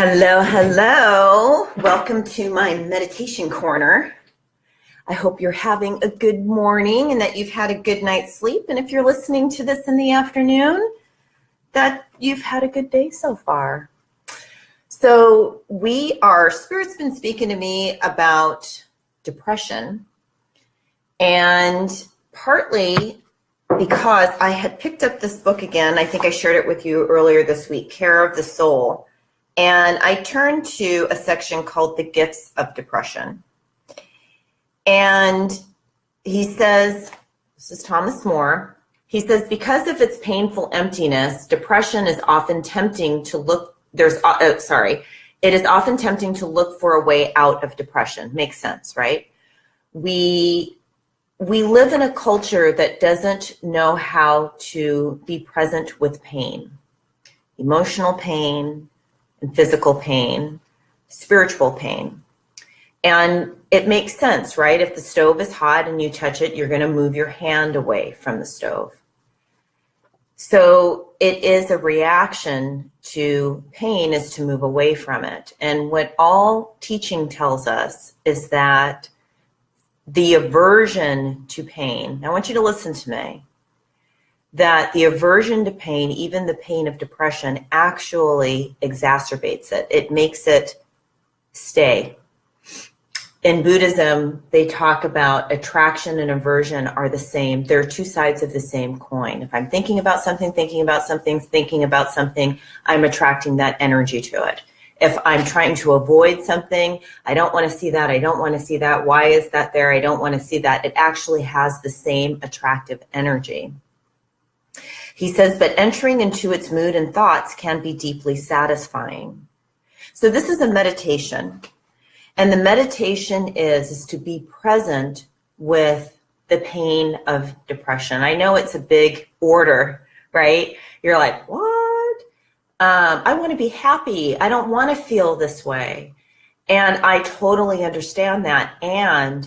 Hello, hello. Welcome to my meditation corner. I hope you're having a good morning and that you've had a good night's sleep. And if you're listening to this in the afternoon, that you've had a good day so far. So Spirit's been speaking to me about depression, and partly because I had picked up this book again. I think I shared it with you earlier this week, Care of the Soul. And I turned to a section called The Gifts of Depression. And he says, this is Thomas More, he says, because of its painful emptiness, depression is often tempting to look, it is often tempting to look for a way out of depression. Makes sense, right? We live in a culture that doesn't know how to be present with pain, emotional pain, and physical pain, spiritual pain. And it makes sense, right? If the stove is hot and you touch it, you're going to move your hand away from the stove. So it is a reaction to pain, is to move away from it. And what all teaching tells us is that the aversion to pain, I want you to listen to me, that the aversion to pain, even the pain of depression, actually exacerbates it. It makes it stay. In Buddhism, they talk about attraction and aversion are the same. They're two sides of the same coin. If I'm thinking about something, I'm attracting that energy to it. If I'm trying to avoid something, I don't want to see that. Why is that there? I don't want to see that. It actually has the same attractive energy. He says, but entering into its mood and thoughts can be deeply satisfying. So this is a meditation. And the meditation is to be present with the pain of depression. I know it's a big order, right? You're like, what? I want to be happy. I don't want to feel this way. And I totally understand that. And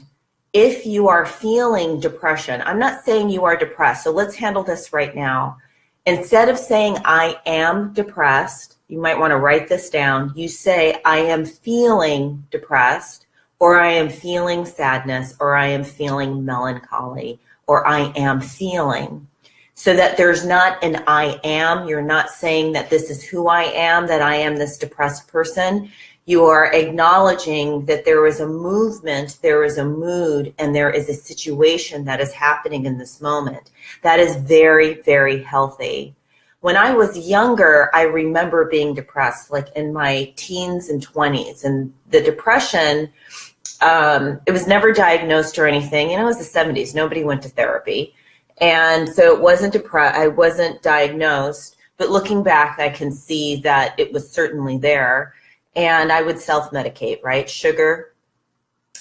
if you are feeling depression, I'm not saying you are depressed, so let's handle this right now. Instead of saying I am depressed, you might want to write this down. You say I am feeling depressed, or I am feeling sadness, or I am feeling melancholy, or I am feeling. So that there's not an I am. You're not saying that this is who I am, that I am this depressed person. You are acknowledging that there is a movement, there is a mood, and there is a situation that is happening in this moment. That is very, very healthy. When I was younger, I remember being depressed, like in my teens and 20s. And the depression, it was never diagnosed or anything. You know, it was the 70s. Nobody went to therapy. And so it wasn't I wasn't diagnosed. But looking back, I can see that it was certainly there. And I would self-medicate, right? Sugar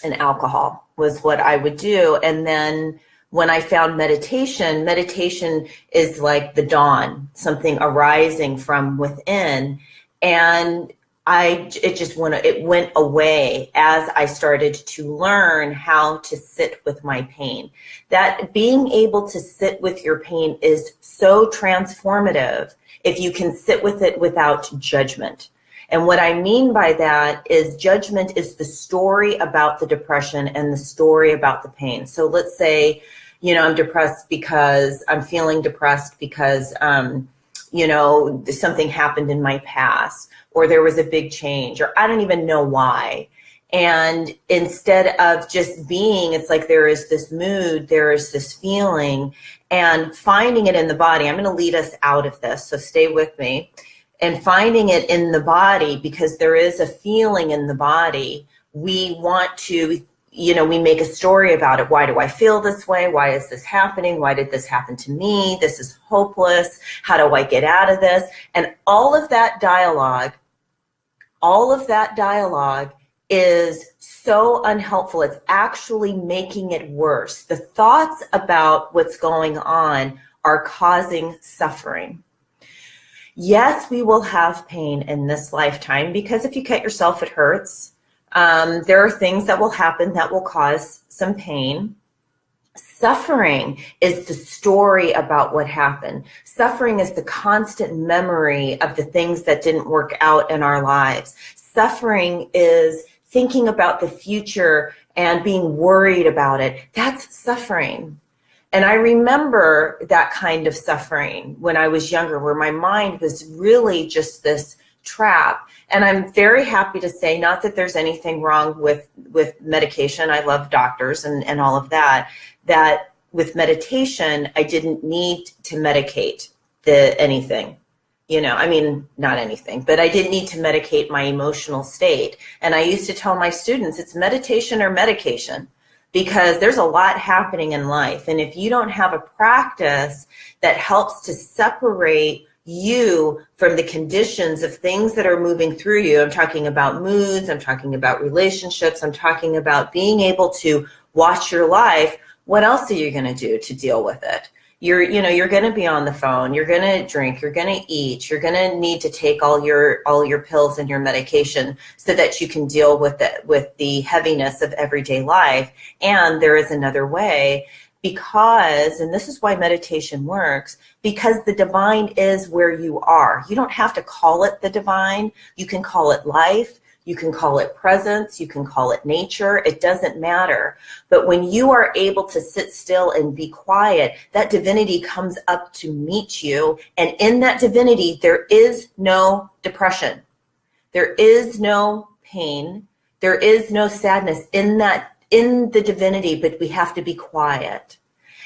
and alcohol was what I would do. And then when I found meditation is like the dawn, something arising from within. And it went away as I started to learn how to sit with my pain. That being able to sit with your pain is so transformative if you can sit with it without judgment. And what I mean by that is judgment is the story about the depression and the story about the pain. So let's say, I'm depressed because I'm feeling depressed because, something happened in my past, or there was a big change, or I don't even know why. And instead of just being, it's like there is this mood, there is this feeling, and finding it in the body. I'm going to lead us out of this, so stay with me. And finding it in the body, because there is a feeling in the body, we want to, we make a story about it. Why do I feel this way? Why is this happening? Why did this happen to me? This is hopeless. How do I get out of this? And all of that dialogue is so unhelpful. It's actually making it worse. The thoughts about what's going on are causing suffering. Yes, we will have pain in this lifetime, because if you cut yourself, it hurts. There are things that will happen that will cause some pain. Suffering is the story about what happened. Suffering is the constant memory of the things that didn't work out in our lives. Suffering is thinking about the future and being worried about it. That's suffering. And I remember that kind of suffering when I was younger, where my mind was really just this trap. And I'm very happy to say, not that there's anything wrong with medication. I love doctors and all of that, that with meditation, I didn't need to medicate anything. I mean, not anything, but I didn't need to medicate my emotional state. And I used to tell my students, it's meditation or medication, because there's a lot happening in life. And if you don't have a practice that helps to separate you from the conditions of things that are moving through you, I'm talking about moods, I'm talking about relationships, I'm talking about being able to watch your life, what else are you going to do to deal with it? You're going to be on the phone, you're going to drink, you're going to eat, you're going to need to take all your pills and your medication so that you can deal with the heaviness of everyday life. And there is another way, because, and this is why meditation works, because the divine is where you are. You don't have to call it the divine. You can call it life. You can call it presence, you can call it nature, it doesn't matter. But when you are able to sit still and be quiet, that divinity comes up to meet you. And in that divinity, there is no depression. There is no pain. There is no sadness in the divinity, but we have to be quiet.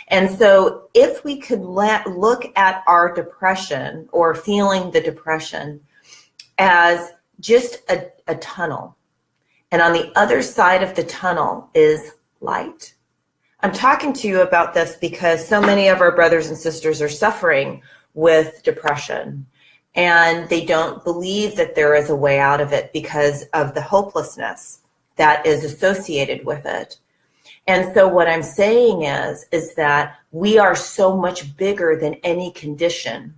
And so if we could look at our depression or feeling the depression as just a tunnel. And on the other side of the tunnel is light. I'm talking to you about this because so many of our brothers and sisters are suffering with depression, and they don't believe that there is a way out of it because of the hopelessness that is associated with it. And so what I'm saying is that we are so much bigger than any condition.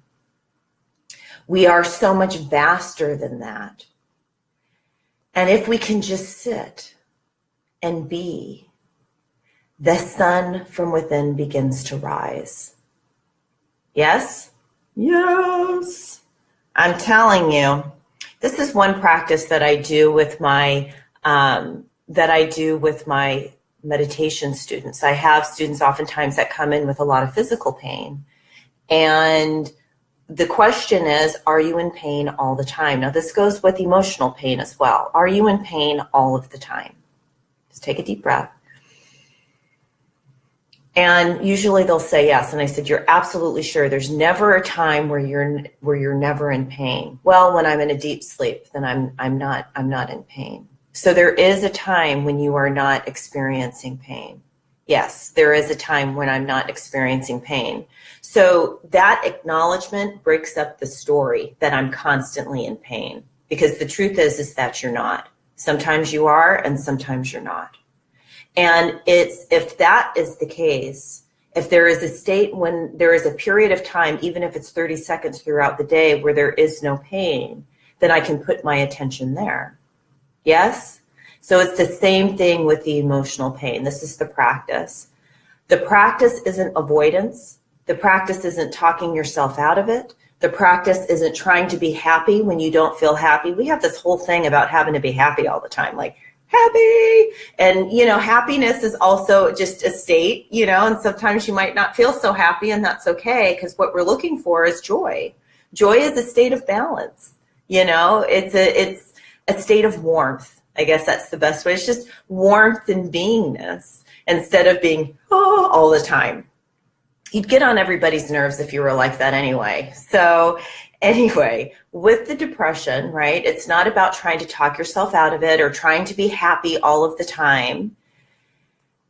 We are so much vaster than that. And if we can just sit and be, the sun from within begins to rise. Yes? Yes. I'm telling you, this is one practice that I do with my meditation students. I have students oftentimes that come in with a lot of physical pain, and the question is, are you in pain all the time? Now, this goes with emotional pain as well. Are you in pain all of the time? Just take a deep breath. And usually they'll say yes. And I said, you're absolutely sure? There's never a time where you're never in pain. Well, when I'm in a deep sleep, then I'm not in pain. So there is a time when you are not experiencing pain. Yes, there is a time when I'm not experiencing pain. So that acknowledgement breaks up the story that I'm constantly in pain, because the truth is that you're not. Sometimes you are, and sometimes you're not. And if that is the case, if there is a state when there is a period of time, even if it's 30 seconds throughout the day where there is no pain, then I can put my attention there. Yes? So it's the same thing with the emotional pain. This is the practice. The practice isn't avoidance. The practice isn't talking yourself out of it. The practice isn't trying to be happy when you don't feel happy. We have this whole thing about having to be happy all the time, like happy. And, happiness is also just a state, and sometimes you might not feel so happy, and that's okay, because what we're looking for is joy. Joy is a state of balance. It's a state of warmth. I guess that's the best way. It's just warmth and beingness instead of being all the time. You'd get on everybody's nerves if you were like that anyway. So anyway, with the depression, right, it's not about trying to talk yourself out of it or trying to be happy all of the time.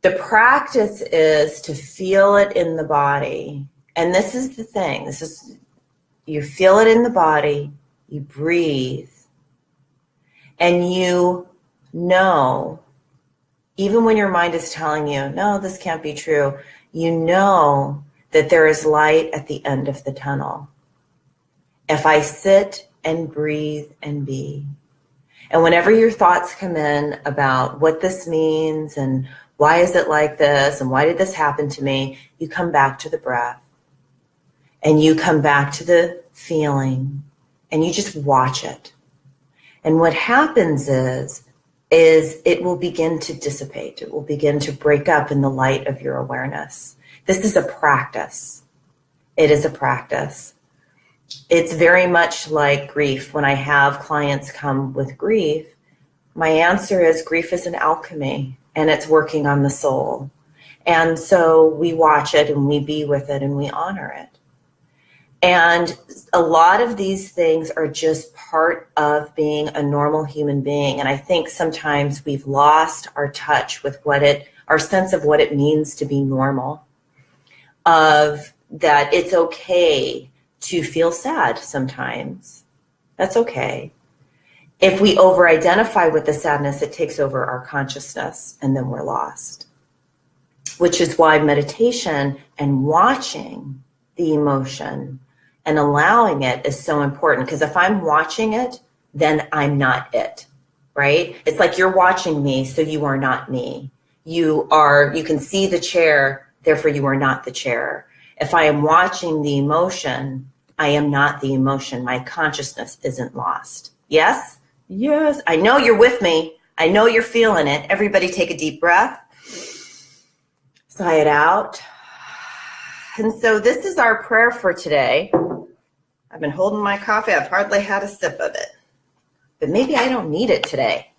The practice is to feel it in the body. And this is the thing. You feel it in the body, you breathe, and you know, even when your mind is telling you, no, this can't be true, you know that there is light at the end of the tunnel. If I sit and breathe and be. And whenever your thoughts come in about what this means and why is it like this? And why did this happen to me? You come back to the breath and you come back to the feeling and you just watch it. And what happens is it will begin to dissipate. It will begin to break up in the light of your awareness. This is a practice. It is a practice. It's very much like grief. When I have clients come with grief, my answer is grief is an alchemy and it's working on the soul. And so we watch it and we be with it and we honor it. And a lot of these things are just part of being a normal human being. And I think sometimes we've lost our touch with our sense of what it means to be normal, of that it's okay to feel sad sometimes. That's okay. If we over-identify with the sadness, it takes over our consciousness and then we're lost. Which is why meditation and watching the emotion and allowing it is so important. Because if I'm watching it, then I'm not it, right? It's like you're watching me, so you are not me. You can see the chair, therefore you are not the chair. If I am watching the emotion, I am not the emotion. My consciousness isn't lost. Yes? Yes. I know you're with me. I know you're feeling it. Everybody take a deep breath. Sigh it out. And so this is our prayer for today. I've been holding my coffee. I've hardly had a sip of it. But maybe I don't need it today.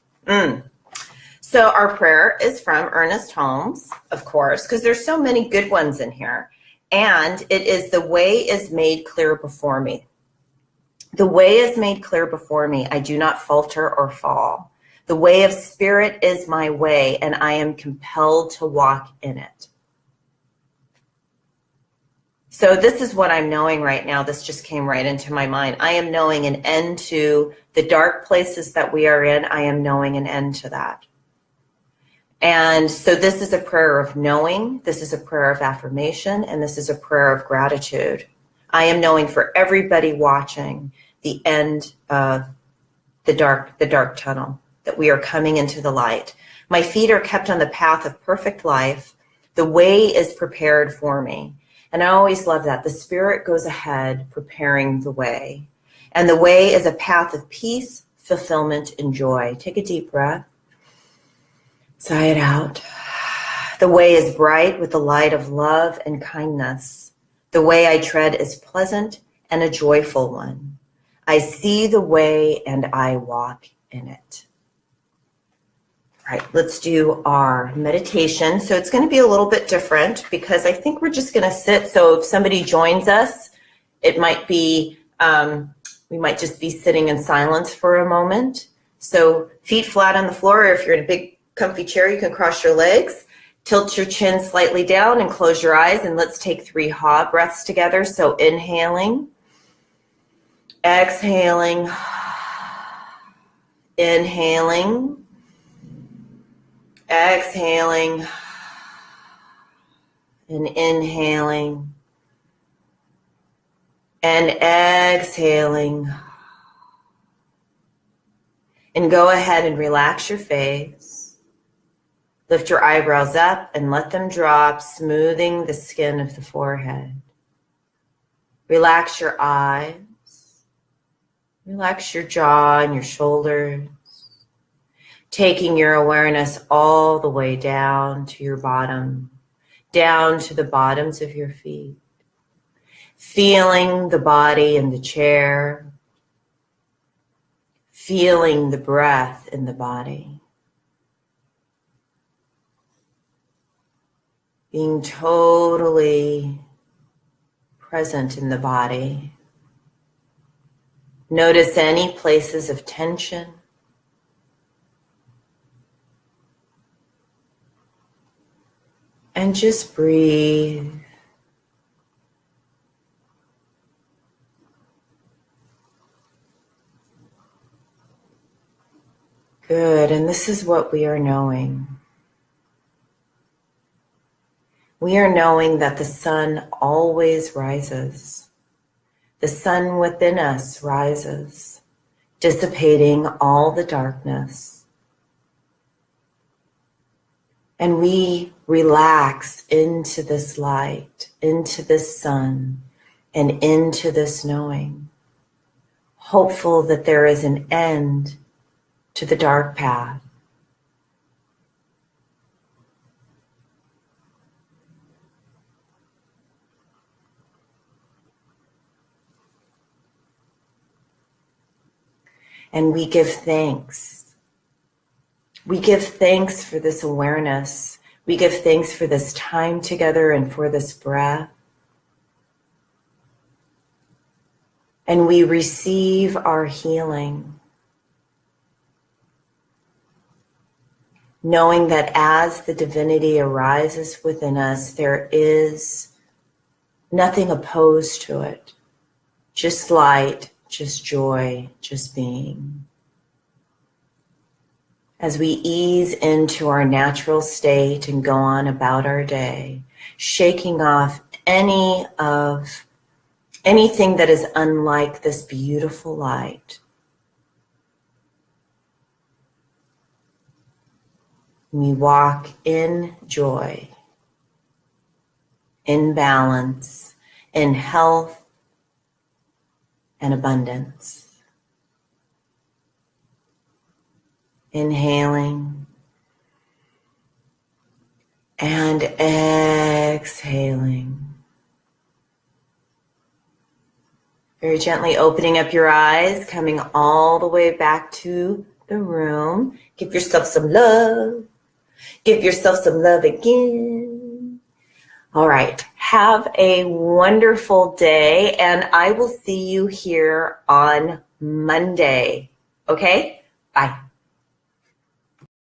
So our prayer is from Ernest Holmes, of course, because there's so many good ones in here. And it is, the way is made clear before me. The way is made clear before me. I do not falter or fall. The way of spirit is my way, and I am compelled to walk in it. So this is what I'm knowing right now. This just came right into my mind. I am knowing an end to the dark places that we are in. I am knowing an end to that. And so this is a prayer of knowing, this is a prayer of affirmation, and this is a prayer of gratitude. I am knowing for everybody watching the end of the dark tunnel, that we are coming into the light. My feet are kept on the path of perfect life. The way is prepared for me. And I always love that. The spirit goes ahead preparing the way. And the way is a path of peace, fulfillment, and joy. Take a deep breath. Sigh it out. The way is bright with the light of love and kindness. The way I tread is pleasant and a joyful one. I see the way and I walk in it. All right, let's do our meditation. So it's going to be a little bit different because I think we're just going to sit. So if somebody joins us, it might be, we might just be sitting in silence for a moment. So feet flat on the floor, or if you're in a big comfy chair, you can cross your legs, tilt your chin slightly down and close your eyes. And let's take 3 Ha breaths together. So inhaling, exhaling, inhaling, exhaling, and inhaling, and exhaling. And go ahead and relax your face. Lift your eyebrows up and let them drop, smoothing the skin of the forehead. Relax your eyes. Relax your jaw and your shoulders. Taking your awareness all the way down to your bottom, down to the bottoms of your feet. Feeling the body in the chair. Feeling the breath in the body. Being totally present in the body. Notice any places of tension. And just breathe. Good, and this is what we are knowing. We are knowing that the sun always rises. The sun within us rises, dissipating all the darkness. And we relax into this light, into this sun, and into this knowing, hopeful that there is an end to the dark path. And we give thanks. We give thanks for this awareness. We give thanks for this time together and for this breath. And we receive our healing, knowing that as the divinity arises within us, there is nothing opposed to it, just light, just joy, just being. As we ease into our natural state and go on about our day, shaking off anything that is unlike this beautiful light. We walk in joy, in balance, in health, and abundance. Inhaling and exhaling. Very gently opening up your eyes, coming all the way back to the room. Give yourself some love. Give yourself some love again. All right. Have a wonderful day, and I will see you here on Monday. Okay? Bye.